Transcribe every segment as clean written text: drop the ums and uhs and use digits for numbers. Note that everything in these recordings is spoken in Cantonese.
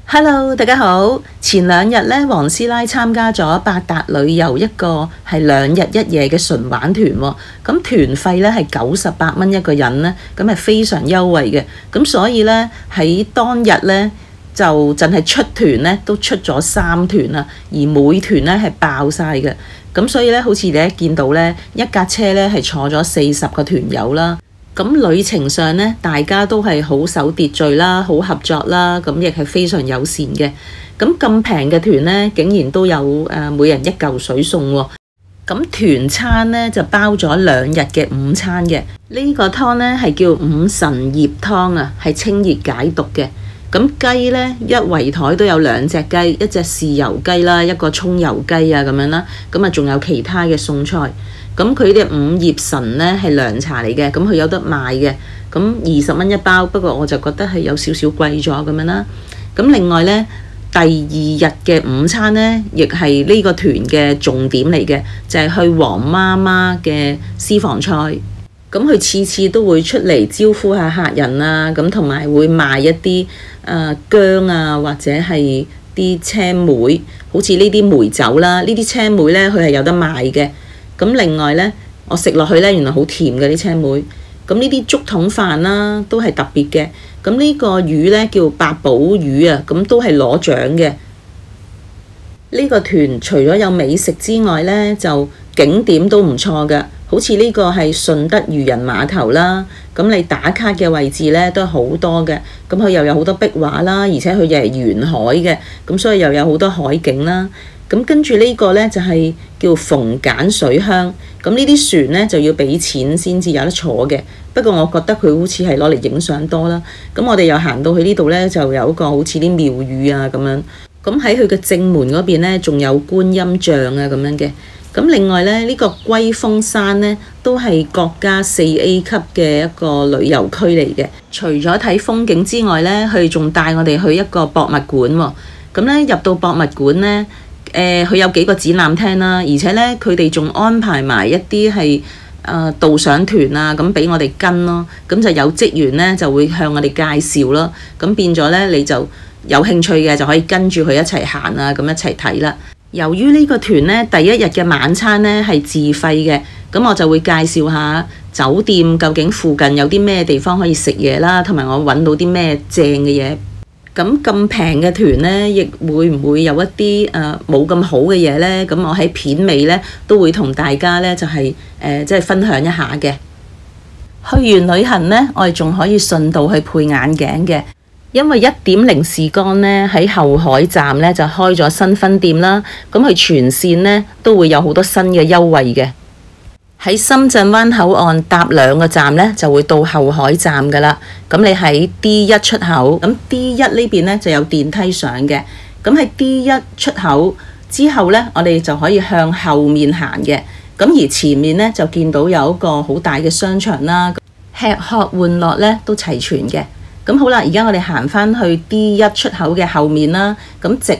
Hello，大家好。前兩日咧，黃師奶參加咗八達旅遊一個係2日1夜嘅純玩團喎。咁團費咧係98蚊一個人咧，咁係非常優惠嘅。咁所以咧喺當日咧就淨係出團咧都出咗3團啦，而每團咧係爆晒嘅。咁所以咧好似你一見到咧一架車咧係坐咗40個團友啦。咁旅程上咧，大家都係好守秩序啦，好合作啦，咁亦係非常友善嘅。咁平嘅團咧，竟然都有每人1嚿水送喎。咁團餐咧就包咗2日嘅午餐嘅。呢個湯咧係叫五神葉湯啊，係清熱解毒嘅。咁雞咧一圍枱都有2隻雞，一隻豉油雞啦，一個葱油雞啊咁樣啦。咁啊仲有其他嘅餸菜。咁佢嘅五葉神咧係涼茶嚟嘅，咁佢有得賣嘅，咁20蚊一包，不過我就覺得係有少少貴咗咁樣啦。咁另外咧，第2日嘅午餐咧，亦係呢個團嘅重點嚟嘅，就係去黃媽媽嘅私房菜。咁佢次次都會出嚟招呼下客人啊，咁同埋會賣一啲薑啊，或者係啲青梅，好似呢啲梅酒啦，呢啲青梅咧佢係有得賣嘅。咁另外咧，我食落去咧，原來好甜嘅啲青梅。咁呢啲竹筒飯啦，都係特別嘅。咁呢個魚咧叫八寶魚啊，咁都係攞獎嘅。呢個團除咗有美食之外咧，就景點都唔錯嘅。好似呢個係順德漁人碼頭啦，咁你打卡嘅位置咧都係好多嘅。咁佢又有好多壁畫啦，而且佢又係沿海嘅，咁所以又有好多海景啦。咁跟住呢個呢，就係叫逢簡水鄉，咁呢啲船呢，就要俾錢先至有得坐嘅。不過我覺得佢好似係攞嚟影相多啦。咁我哋又行到去呢度呢，就有一個好似啲廟宇啊咁樣。咁喺佢嘅正門嗰邊呢，仲有觀音像啊咁樣嘅。咁另外呢，呢個龜峰山呢，都係國家4A 級嘅一個旅遊區嚟嘅。除咗睇風景之外呢，佢仲帶我哋去一個博物館喎。咁呢，入到博物館呢，佢有幾個展覽廳啦，而且咧佢哋仲安排埋一啲係導賞團啊，咁俾我哋跟咯，咁就有職員咧就會向我哋介紹咯，咁變咗咧你就有興趣嘅就可以跟住佢一齊行啊，咁一齊睇啦。由於呢個團咧第1日嘅晚餐咧係自費嘅，咁我就會介紹下酒店究竟附近有啲咩地方可以食嘢啦，同埋我揾到啲咩正嘅嘢。咁平嘅團呢，亦會唔會有一啲冇咁好嘅嘢呢？咁我喺片尾呢，都會同大家呢，就係即係分享一下嘅。去完旅行呢，我哋仲可以順道去配眼鏡嘅，因為1:00時間呢，喺後海站呢，就開咗新分店啦。咁佢全線呢，都會有好多新嘅優惠嘅。喺深圳灣口岸搭2個站呢，就會到後海站噶啦。咁你喺 D1 出口，咁 D1 呢邊呢就有電梯上嘅。咁喺 D1 出口之後呢，我哋就可以向後面行嘅。咁而前面呢，就見到有一個好大嘅商場啦，吃喝玩樂呢都齊全嘅。咁好啦，而家我哋行返去 D1 出口嘅後面啦。咁直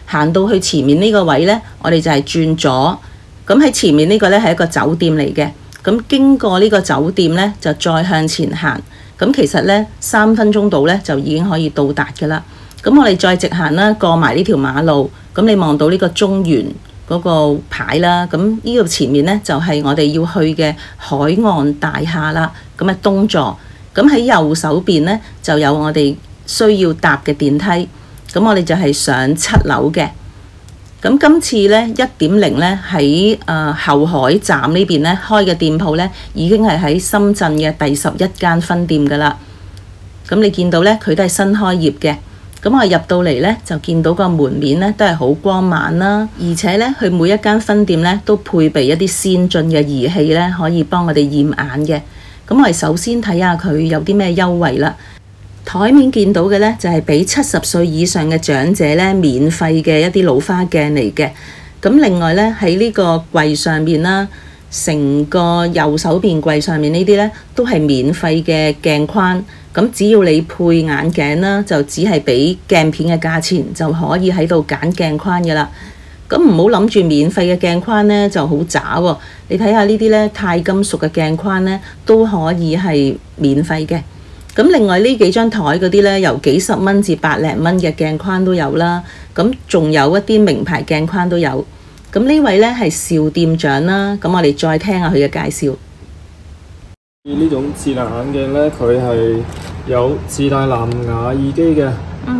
行到去前面呢個位呢，我哋就係轉左。咁喺前面呢個呢係一個酒店嚟嘅，咁經過呢個酒店呢，就再向前行，咁其實呢3分鐘到呢，就已經可以到達㗎啦。咁我哋再直行啦，過埋呢條馬路，咁你望到呢個中原嗰個牌啦，咁呢個前面呢，就係我哋要去嘅海岸大廈啦，咁係東座。咁喺右手邊呢，就有我哋需要搭嘅電梯，咁我哋就係上7樓嘅。咁今次呢1:00呢喺後海站呢邊呢開嘅店鋪呢，已經係喺深圳嘅第11間分店㗎啦。咁你見到呢，佢都係新開業嘅。咁我入到嚟呢，就見到個門面呢都係好光猛啦，而且呢，佢每一間分店呢都配備一啲先進嘅儀器呢，可以幫我哋驗眼嘅。咁我哋首先睇下佢有啲咩優惠啦。台面見到嘅呢，就係俾70歲以上嘅長者呢免費嘅一啲老花鏡嚟嘅。咁另外呢，喺呢個櫃上面啦，成個右手邊櫃上面呢啲呢，都係免費嘅鏡框。咁只要你配眼鏡啦，就只係俾鏡片嘅價錢就可以喺度揀鏡框㗎啦。咁唔好諗住免費嘅鏡框呢就好渣喎。你睇下呢啲呢，鈦金屬嘅鏡框呢，都可以係免費嘅。咁另外呢幾張台嗰啲呢，由幾十蚊至百零蚊嘅鏡框都有啦。咁仲有一啲名牌鏡框都有。咁呢位呢係邵店長啦。咁我哋再聽下佢嘅介紹。呢種智能眼鏡呢，佢係有自帶藍牙耳機嘅。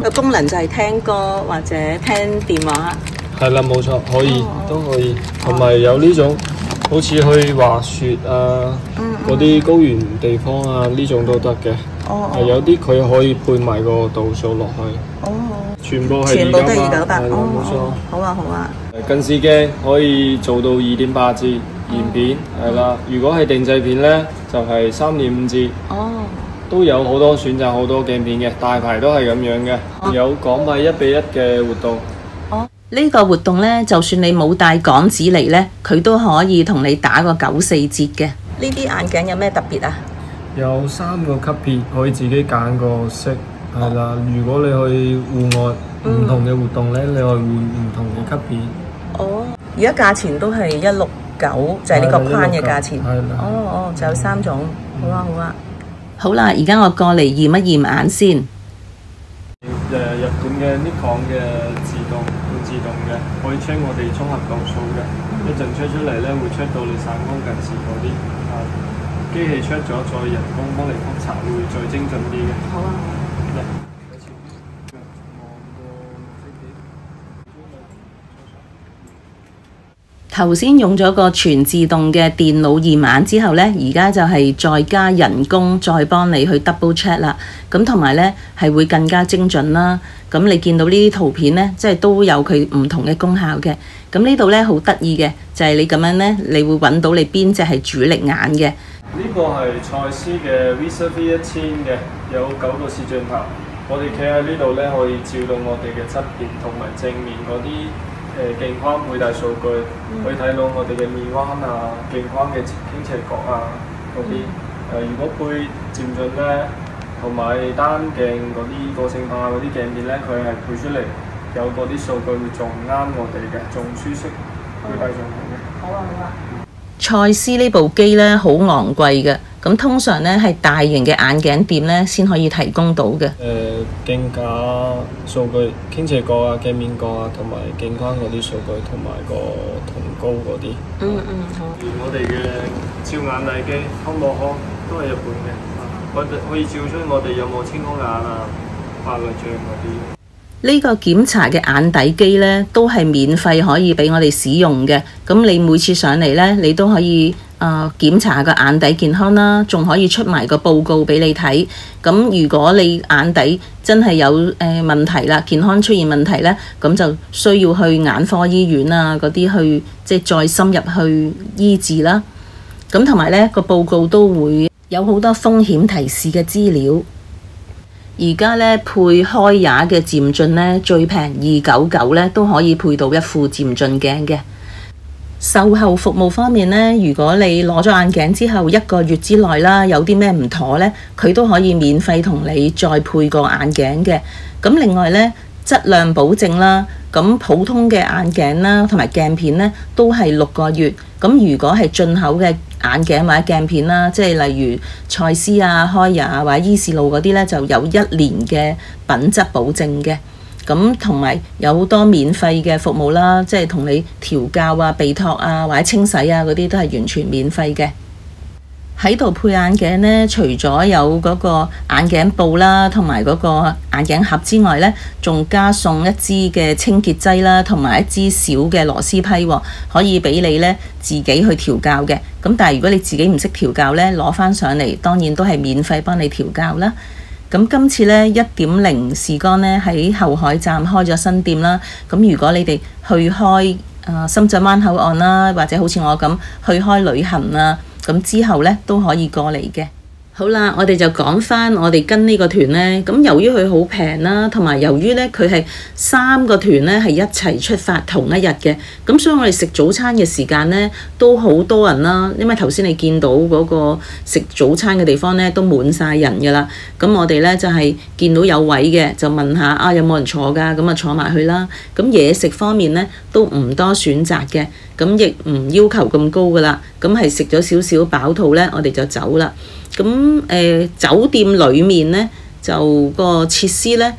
個功能就係聽歌或者聽電話。係啦，冇錯，可以都可以。同埋有呢種好似去滑雪啊，嗰啲高原地方啊，呢種都得嘅。有啲佢可以配埋個度數落去。全部係都係298。冇錯。好啊，好啊。近視鏡可以做到2.8至延片，係啦。如果係定製片呢，就係3.5至。都有好多選擇，好多鏡片嘅，大牌都係咁樣嘅。有港幣1:1嘅活動。呢個活動呢，就算你冇帶港紙嚟呢，佢都可以同你打個94折嘅。呢啲眼鏡有咩特別啊？有3個級別，可以自己揀個色，係啦。如果你去戶外唔同嘅活動呢，你可以換唔同嘅級別。而家價錢都係169，就係呢個框嘅價錢。就有3種。好啊，好啊。好啦，而家我過嚟驗一驗眼先。日本嘅 Nikon 嘅自動嘅，可以 check 我哋綜合度數嘅。一陣 check 出嚟咧，會 check 到你散光近視嗰啲。機器 check 咗，再人工幫你覆查，會再精準啲嘅。好啊。頭先用咗個全自動嘅電腦驗眼之後呢，而家就係再加人工再幫你去 double check 啦。咁同埋呢係會更加精準啦。咁你見到呢啲圖片呢，即係都有佢唔同嘅功效嘅。咁呢度呢好得意嘅就係你咁樣呢，你會揾到你邊隻係主力眼嘅。呢個係蔡司嘅 Visa V1000嘅，有9個攝像頭。我哋企喺呢度呢，可以照到我哋嘅側邊同埋正面嗰啲鏡框配大數據，可以睇到我哋嘅面彎啊、鏡框嘅傾斜角啊嗰啲。如果配漸進咧，同埋單鏡嗰啲個性化嗰啲鏡片咧，佢係配出嚟有嗰啲數據會仲啱我哋嘅，仲舒適，配戴上去嘅。好啊，好啊。蔡司呢部機咧好昂貴嘅，咁通常咧係大型嘅眼鏡店咧先可以提供到嘅。鏡架數據、傾斜角啊、鏡面角啊，同埋鏡框嗰啲數據，同埋個瞳高嗰啲。好。我哋嘅照眼底機康莫康都係日本嘅，可以照出我哋有冇青光眼啊、白內障嗰啲。呢個檢查嘅眼底機呢，都係免費可以俾我哋使用嘅。咁你每次上嚟呢，你都可以檢查下個眼底健康啦，仲可以出埋個報告俾你睇。咁如果你眼底真係有問題啦，健康出現問題呢，咁就需要去眼科醫院啊嗰啲去即係再深入去醫治啦。咁同埋呢個報告都會有好多風險提示嘅資料。而家呢，配開也嘅漸進呢，最平299呢都可以配到一副漸進鏡嘅。售後服務方面呢，如果你攞咗眼鏡之後1個月之內啦，有啲咩唔妥呢，佢都可以免費同你再配個眼鏡嘅。咁另外呢，質量保證啦，咁普通嘅眼鏡啦同埋鏡片呢都係6個月。咁如果係進口嘅眼鏡或者鏡片啦，即係例如蔡司啊、開也啊或者依視路嗰啲呢，就有1年嘅品質保證嘅。咁同埋有好多免費嘅服務啦，即係同你調校啊、鼻托啊或者清洗啊嗰啲都係完全免費嘅。喺度配眼鏡呢，除咗有嗰個眼鏡布啦，同埋嗰個眼鏡盒之外呢，仲加送一支嘅清潔劑啦，同埋一支小嘅螺絲批喎，可以俾你呢自己去調校嘅。咁但係如果你自己唔識調校呢，攞返上嚟當然都係免費幫你調校啦。咁今次呢1.0視光呢喺後海站開咗新店啦。咁如果你哋去開深圳灣口岸啦，或者好似我咁去開旅行啊，咁之後呢都可以過嚟嘅。好啦，我哋就講返我哋跟呢個團呢。咁由於佢好平啦，同埋由於呢佢係3個團呢係一齊出發同一日嘅，咁所以我哋食早餐嘅時間呢都好多人啦。因為頭先你見到嗰個食早餐嘅地方呢都滿晒人㗎啦。咁我哋呢就係見到有位嘅就問下有冇人坐㗎，咁啊坐埋去啦。咁嘢食方面呢都唔多選擇嘅，咁亦唔要求咁高噶啦。咁係食咗少少飽肚呢，我哋就走啦。咁酒店裡面呢，就個設施呢，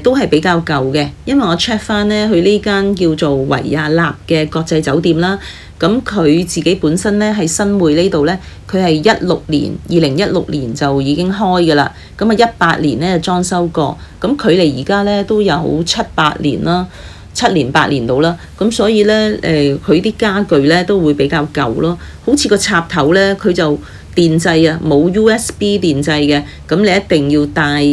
都係比較舊嘅，因為我 check 翻呢，佢呢間叫做維也納嘅國際酒店啦。咁佢自己本身呢，喺新會呢度呢，佢係2016年就已經開㗎啦。咁啊18年呢，裝修過，咁距離而家呢，都有7-8年啦，7年8年到啦。咁所以呢，佢啲家具呢，都會比較舊咯。好似個插頭呢，佢就電掣啊，冇 USB 電掣嘅，咁你一定要帶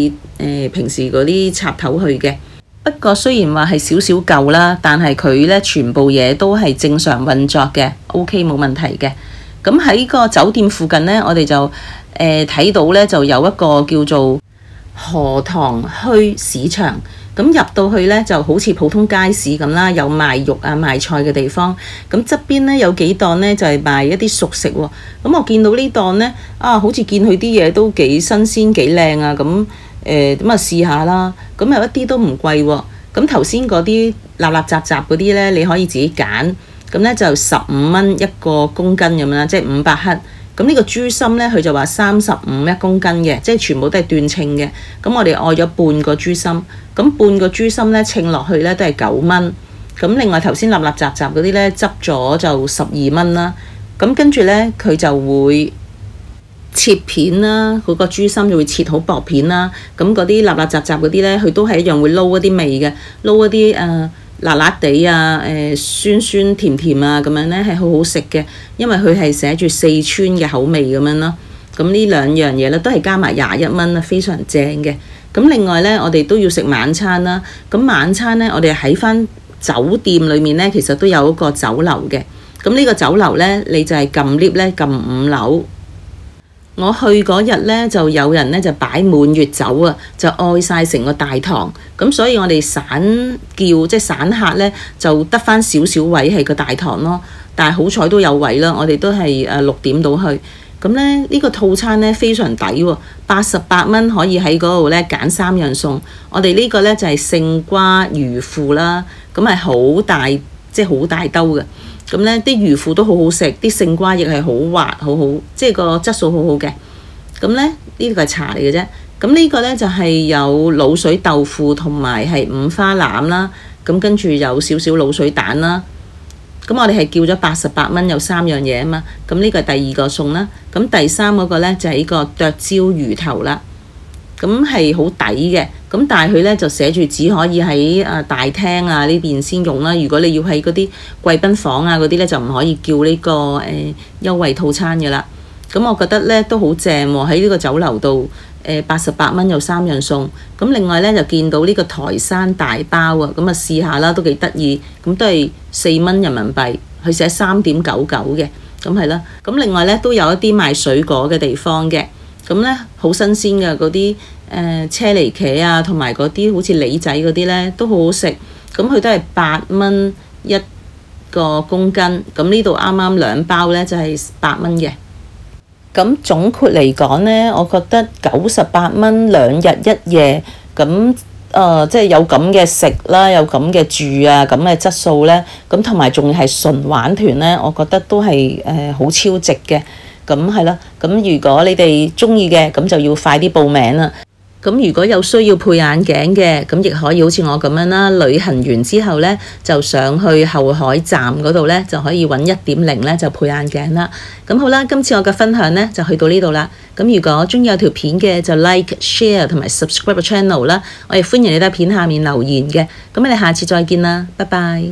平時嗰啲插頭去嘅。不過雖然話係少少舊啦，但係佢呢全部嘢都係正常運作嘅 ，OK 冇問題嘅。咁喺個酒店附近呢，我哋就睇到呢就有一個叫做荷塘墟市場。咁入到去呢就好似普通街市咁啦，有賣肉啊賣菜嘅地方。咁側邊呢有幾檔呢就係賣一啲熟食喎。咁我見到呢檔呢，好似見佢啲嘢都幾新鮮幾靚啊咁。咁啊試下啦，咁有一啲都唔貴喎。咁頭先嗰啲立立雜雜嗰啲呢，你可以自己揀。咁呢就15蚊一個公斤咁樣啦，即係500克。咁呢個豬心呢，佢就話35一公斤嘅，即係全部都係斷稱嘅。咁我哋愛咗半個豬心，咁半個豬心呢稱落去呢都係9蚊。咁另外頭先立立雜雜嗰啲呢，執咗就12蚊啦。咁跟住呢，佢就會切片啦，嗰個豬心就會切好薄片啦。咁嗰啲立立雜雜嗰啲呢，佢都係一樣會撈一啲味嘅，撈一啲辣辣地啊，酸酸甜甜啊，咁樣呢係好好食嘅。因為佢係寫住四川嘅口味咁樣咯。咁呢兩樣嘢呢，都係加埋21蚊啦，非常正嘅。咁另外呢，我哋都要食晚餐啦。咁晚餐呢，我哋喺返酒店裏面呢，其實都有一個酒樓嘅。咁呢個酒樓呢，你就係撳 lift 呢，撳5樓。我去嗰日呢，就有人呢就擺滿月酒啊，就愛晒成個大堂。咁所以我哋散叫即係散客呢，就得返少少位係個大堂咯。但係好彩都有位啦，我哋都係6點到去。咁呢，呢個套餐呢，非常抵喎，88蚊可以喺嗰度呢揀3樣餸。我哋呢個呢，就係勝瓜魚腐啦，咁係好大，即係好大兜嘅。咁呢啲魚腐都好好食，啲勝瓜亦係好滑，好好，即係個質素好好嘅。咁呢，呢個係茶嚟嘅啫。咁呢個呢，就係有滷水豆腐同埋係五花腩啦。咁跟住有少少滷水蛋啦。咁我哋係叫咗88蚊，有3樣嘢啊嘛。咁呢個係第2個餸啦。咁第3嗰個呢，就係呢個剁椒魚頭啦。咁係好抵嘅。咁但係佢呢就寫住只可以喺大廳啊呢邊先用啦。如果你要喺嗰啲貴賓房啊嗰啲呢，就唔可以叫呢個優惠套餐嘅啦。咁我覺得呢都好正喎，喺呢個酒樓度88蚊有3樣餸。咁另外呢，就見到呢個台山大包啊，咁啊試下啦，都幾得意。咁都係4蚊人民幣，佢寫3.99嘅，咁係啦。咁另外呢，都有一啲賣水果嘅地方嘅。咁呢，好新鮮嘅嗰啲車厘茄啊，同埋嗰啲好似梨仔嗰啲呢，都好好食。咁佢都係8蚊一個公斤。咁呢度啱啱2包呢，就係8蚊嘅。咁總括嚟講呢，我覺得98蚊2日1夜，咁即係有咁嘅食啦，有咁嘅住啊，咁嘅質素呢，咁同埋仲係純玩團呢，我覺得都係好超值嘅。咁係啦，咁如果你哋鍾意嘅，咁就要快啲報名啦。咁如果有需要配眼鏡嘅，咁亦可以好似我咁樣啦。旅行完之後呢，就上去後海站嗰度呢，就可以揾1.0呢，就配眼鏡啦。咁好啦，今次我嘅分享呢，就去到呢度啦。咁如果鍾意有條片嘅，就 like、share 同埋 subscribe 個 channel 啦。我亦歡迎你喺片下面留言嘅。咁我哋下次再見啦，拜拜。